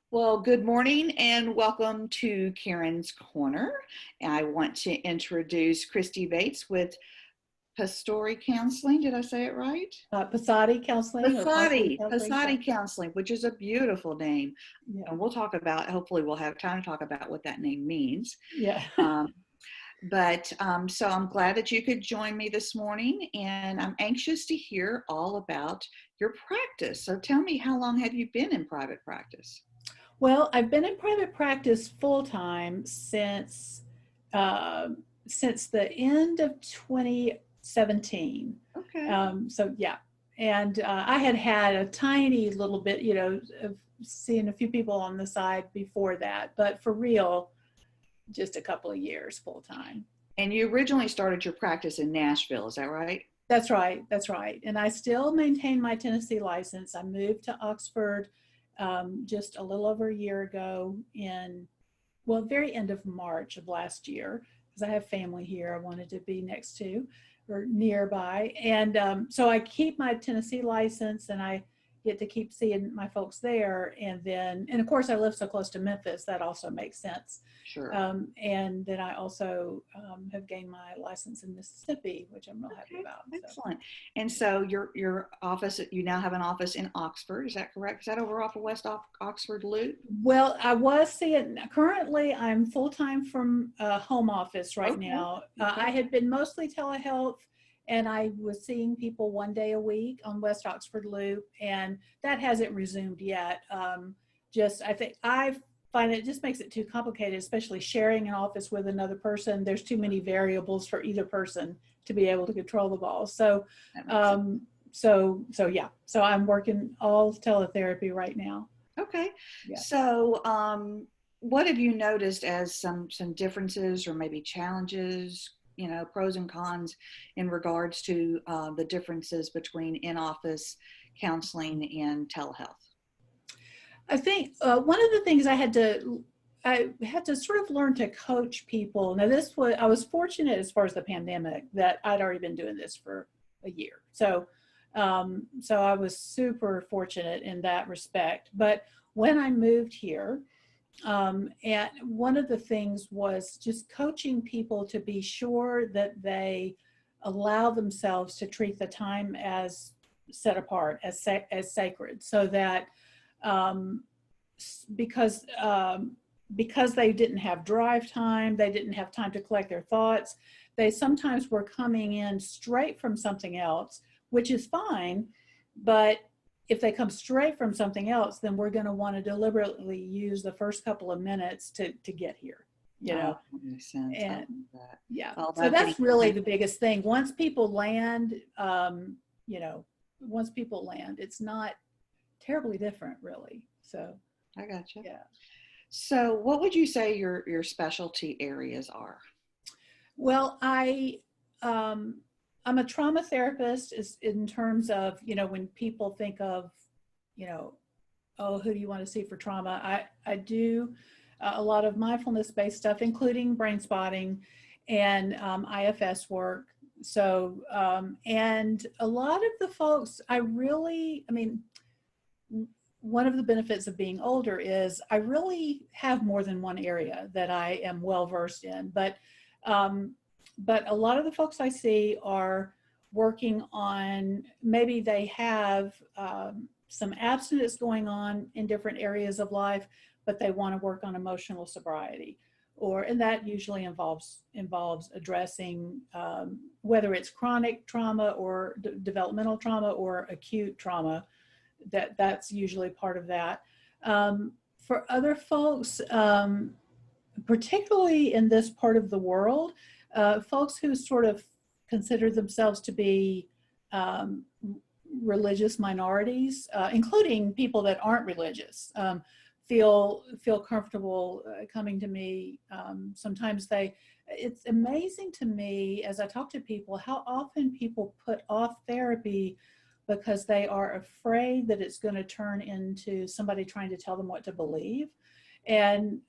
Well, good morning and welcome to Karen's Corner. I want to introduce Christie Bates with Passati Counseling. Did I say it right? Passati Counseling or Possibly Counseling. Passati Counseling, which is a beautiful name. Yeah, And we'll talk about, hopefully, we'll have time to talk about what that name means. yeah. Um, so I'm glad that you could join me this morning, and I'm anxious to hear all about your practice. So tell me, how long have you been in private practice? Well, I've been in private practice full time uh, since the end of 2017. Okay. So yeah, and I had had a tiny little bit, of seeing a few people on the side before that, but for real, just a couple of years full time. And you originally started your practice in Nashville, is that right? That's right. That's right. And I still maintain my Tennessee license. I moved to Oxford just a little over a year ago well, very end of March of last year, because I have family here I wanted to be next to or nearby. And so I keep my Tennessee license and I get to keep seeing my folks there. And of course, I live so close to Memphis, that also makes sense. Sure. And then I also have gained my license in Mississippi, which I'm real happy Okay, about. So. excellent. And so your office, you now have an office in Oxford, is that correct? Is that over off of Oxford Loop? Well, I was seeing, currently I'm full-time from home office right Okay, now. okay. I had been mostly telehealth and I was seeing people one day a week on West Oxford Loop, and that hasn't resumed yet. I think I find it just makes it too complicated, especially sharing an office with another person. There's too many variables for either person to be able to control the ball. That makes sense. Um, so yeah, so I'm working all teletherapy right now. Okay. Yeah. So, what have you noticed as some differences or maybe challenges, pros and cons in regards to the differences between in-office counseling and telehealth? I think one of the things I had to sort of learn to coach people. Now, I was fortunate as far as the pandemic that I'd already been doing this for a year. So I was super fortunate in that respect. But when I moved here, and one of the things was just coaching people to be sure that they allow themselves to treat the time as set apart, as sacred, so that um, because because they didn't have drive time, they didn't have time to collect their thoughts. They sometimes were coming in straight from something else, which is fine, but if they come straight from something else, then we're going to want to deliberately use the first couple of minutes to get here, you Oh, know. that makes sense. I love And that. yeah, All so about getting that's really clients. the biggest thing. Once people land, you know, once people land, it's not terribly different, really. So I gotcha. yeah. So, what would you say your specialty areas are? Well, um, I'm a trauma therapist is in terms of, when people think of, you know, oh, who do you want to see for trauma? I do a lot of mindfulness based stuff, including brain spotting and IFS work. And a lot of the folks, I mean, one of the benefits of being older is I really have more than one area that I am well versed in. Um, but a lot of the folks I see are working on, maybe they have some abstinence going on in different areas of life, but they want to work on emotional sobriety. And that usually involves addressing whether it's chronic trauma or developmental trauma or acute trauma. That's usually part of that. For other folks, particularly in this part of the world, folks who sort of consider themselves to be um, religious minorities, including people that aren't religious, feel comfortable coming to me. Sometimes it's amazing to me as I talk to people how often people put off therapy because they are afraid that it's going to turn into somebody trying to tell them what to believe. And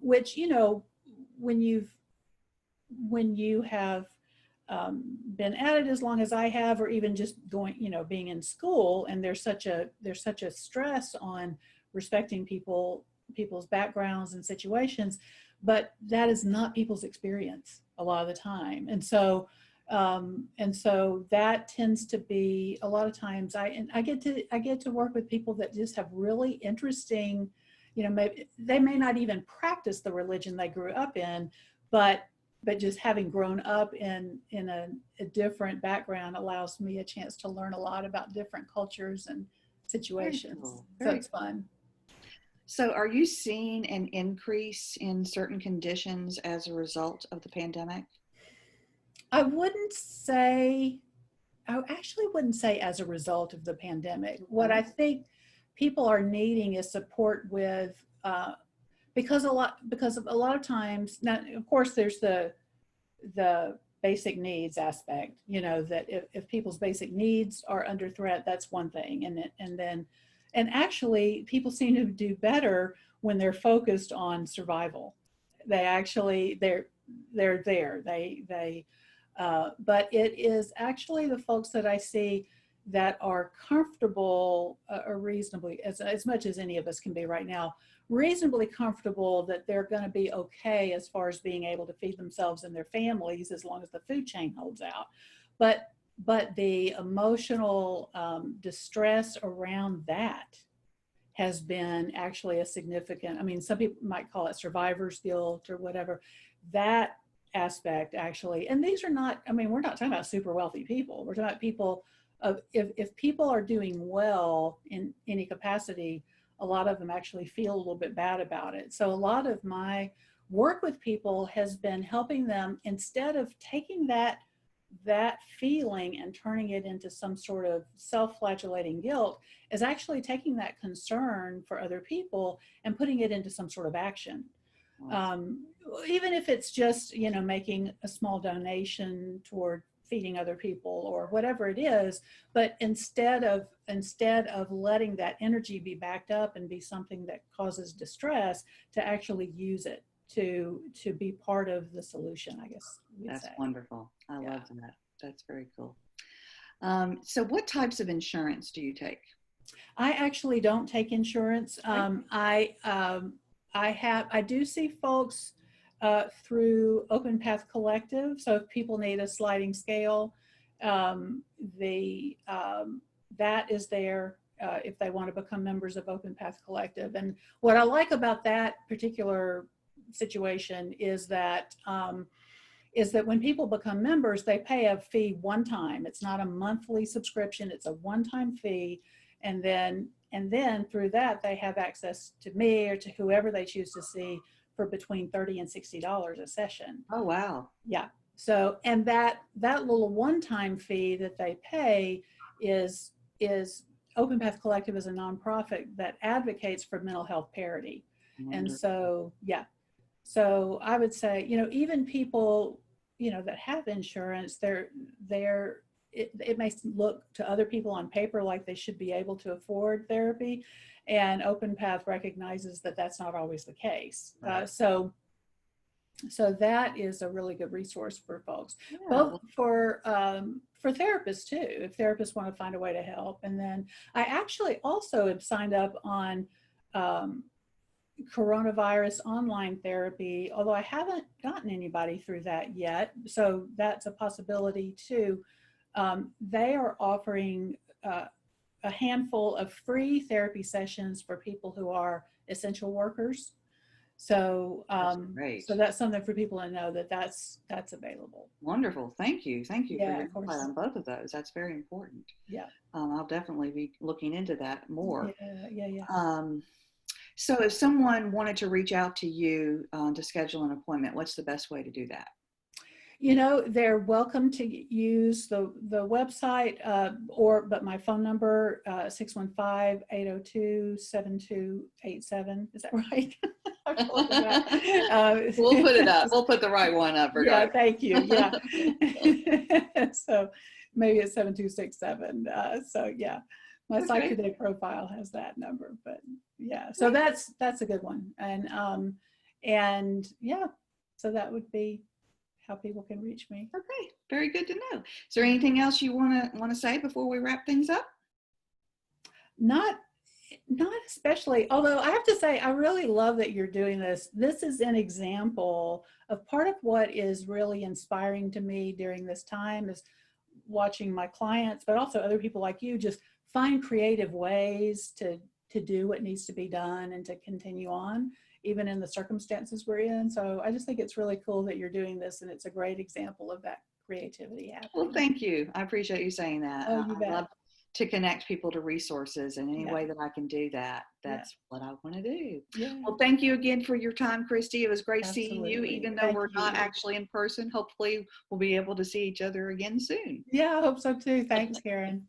which, when you have been at it as long as I have, or even just going, being in school, and there's such a stress on respecting people people's backgrounds and situations, but that is not people's experience a lot of the time. And so that tends to be a lot of times I get to work with people that just have really interesting, maybe they may not even practice the religion they grew up in, but just having grown up in a different background allows me a chance to learn a lot about different cultures and Very situations. cool. So Very it's cool. fun. So are you seeing an increase in certain conditions as a result of the pandemic? I wouldn't say, I actually wouldn't say as a result of the pandemic. What Okay. I think people are needing is support with, because of a lot of times, now, of course, there's the basic needs aspect, that if people's basic needs are under threat, that's one thing. And actually people seem to do better when they're focused on survival. They're there. But it is actually the folks that I see that are comfortable, or reasonably, as much as any of us can be right now, reasonably comfortable that they're going to be okay as far as being able to feed themselves and their families as long as the food chain holds out. But the emotional distress around that has been actually a significant, I mean, some people might call it survivor's guilt or whatever. That aspect actually, and these are not, I mean, we're not talking about super wealthy people. We're talking about people of, if people are doing well in any capacity, a lot of them actually feel a little bit bad about it. So a lot of my work with people has been helping them, instead of taking that feeling and turning it into some sort of self-flagellating guilt, is actually taking that concern for other people and putting it into some sort of action. Um, Even if it's just, making a small donation toward feeding other people or whatever it is, but instead of letting that energy be backed up and be something that causes distress, to actually use it to be part of the solution, I guess we'd That's say. wonderful. I Yeah. love that. That's very cool. So what types of insurance do you take? I actually don't take insurance. Okay. I do see folks through Open Path Collective. So if people need a sliding scale, the that is there if they want to become members of Open Path Collective. And what I like about that particular situation is that when people become members, they pay a fee one time. It's not a monthly subscription; it's a one-time fee, and then through that they have access to me or to whoever they choose to see for between $30 and $60 a session. Oh, wow. Yeah. So, and that little one-time fee that they pay is Open Path Collective is a nonprofit that advocates for mental health parity. And Wonderful. so, yeah. So I would say, even people, that have insurance, it may look to other people on paper like they should be able to afford therapy, and Open Path recognizes that that's not always the case. Right. So that is a really good resource for folks, Yeah. both for therapists too, if therapists want to find a way to help. And then I actually also have signed up on coronavirus online therapy, although I haven't gotten anybody through that yet. So that's a possibility too. They are offering a handful of free therapy sessions for people who are essential workers. So, That's great. so that's something for people to know that's available. Wonderful. Thank you. Thank you for Yeah, your of course. insight on both of those. That's very important. Yeah. I'll definitely be looking into that more. Yeah. So if someone wanted to reach out to you to schedule an appointment, what's the best way to do that? They're welcome to use the website, but my phone number, 615-802-7287. Is that right? We'll put it up. We'll put the right one up. Yeah, thank you. Yeah. So maybe it's 7267. So yeah, my Psych Today profile has that number, but yeah, so that's a good one. And yeah, so that would be how people can reach me. Okay, very good to know. Is there anything else you want to say before we wrap things up? Not Not especially, although I have to say, I really love that you're doing this. This is an example of part of what is really inspiring to me during this time is watching my clients, but also other people like you just find creative ways to do what needs to be done and to continue on, even in the circumstances we're in. So I just think it's really cool that you're doing this, and it's a great example of that creativity Well, happening. thank you. I appreciate you saying that. Oh, you I love bet. to connect people to resources, and any Yeah. way that I can do that, Yeah. that's what I want to do. Yeah. Well, thank you again for your time, Christy. It was great seeing you, Absolutely. even though Thank we're not you. actually in person. Hopefully, we'll be able to see each other again soon. Yeah, I hope so too. Thanks, Karen.